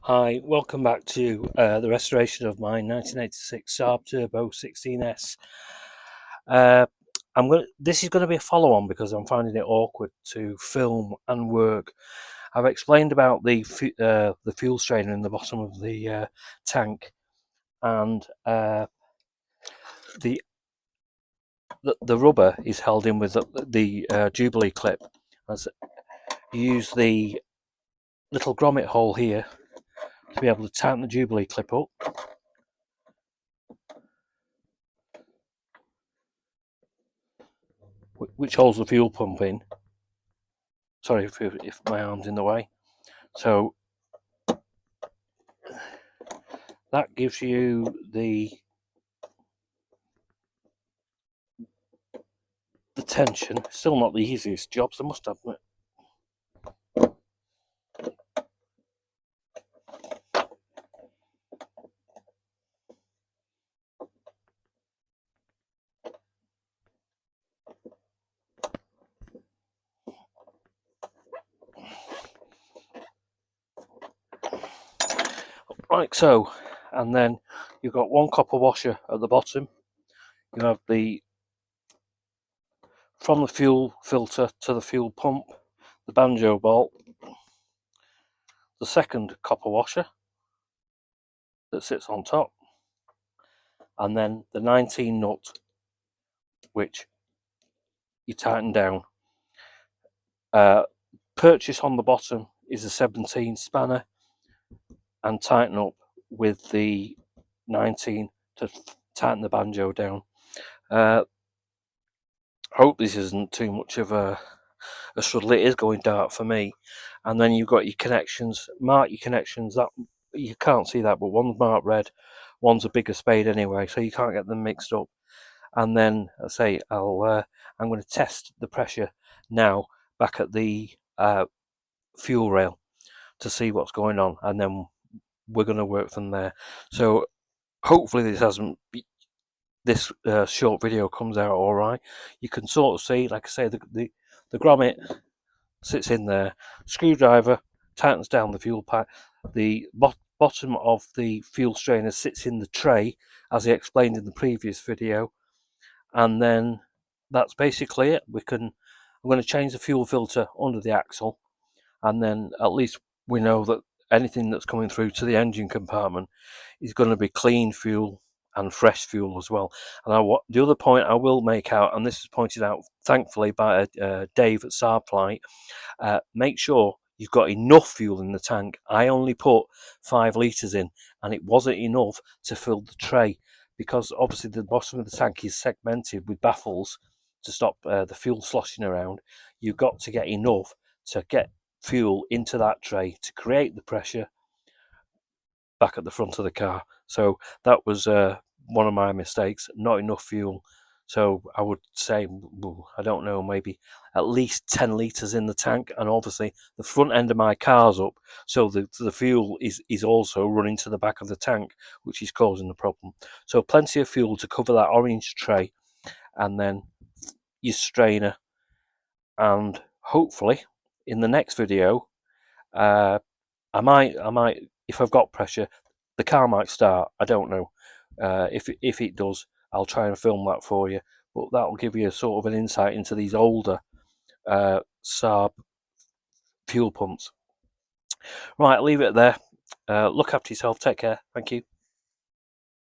Hi, welcome back to the restoration of my 1986 Saab Turbo 16S. Uh, This is going to be a follow-on because I'm finding it awkward to film and work. I've explained about the fuel strainer in the bottom of the tank, and the, the rubber is held in with the Jubilee clip. As you use the little grommet hole here to be able to tighten the Jubilee clip up. Which holds the fuel pump in. Sorry if my arm's in the way. So that gives you the tension. Still not the easiest jobs, I must admit. Like so, and then you've got one copper washer at the bottom. You have from the fuel filter to the fuel pump, the banjo bolt, the second copper washer that sits on top, and then the 19 nut which you tighten down. Purchase on the bottom is a 17 spanner, and tighten up with the 19 to tighten the banjo down. Hope this isn't too much of a struggle. It is going dark for me. And then you've got your connections. Mark your connections. That you can't see that, but one's marked red, one's a bigger spade anyway, so you can't get them mixed up. And then I say I'm going to test the pressure now back at the fuel rail to see what's going on, and then we're going to work from there. So hopefully this short video comes out all right. You can sort of see, like I say, the grommet sits in there, screwdriver tightens down the fuel pipe, the bottom of the fuel strainer sits in the tray, as I explained in the previous video, and then that's basically it. I'm going to change the fuel filter under the axle, and then at least we know that anything that's coming through to the engine compartment is going to be clean fuel and fresh fuel as well. And the other point I will make out, and this is pointed out thankfully by Dave at Saabflight, make sure you've got enough fuel in the tank. I only put 5 litres in, and it wasn't enough to fill the tray, because obviously the bottom of the tank is segmented with baffles to stop the fuel sloshing around. You've got to get enough to get fuel into that tray to create the pressure back at the front of the car. So that was one of my mistakes, not enough fuel. So I would say, I don't know, maybe at least 10 litres in the tank, and obviously the front end of my car's up, so the fuel is also running to the back of the tank, which is causing the problem. So plenty of fuel to cover that orange tray, and then your strainer, and hopefully in the next video, I might, if I've got pressure, the car might start. I don't know. If it does, I'll try and film that for you. But that'll give you a sort of an insight into these older Saab fuel pumps. Right, leave it there. Look after yourself. Take care. Thank you.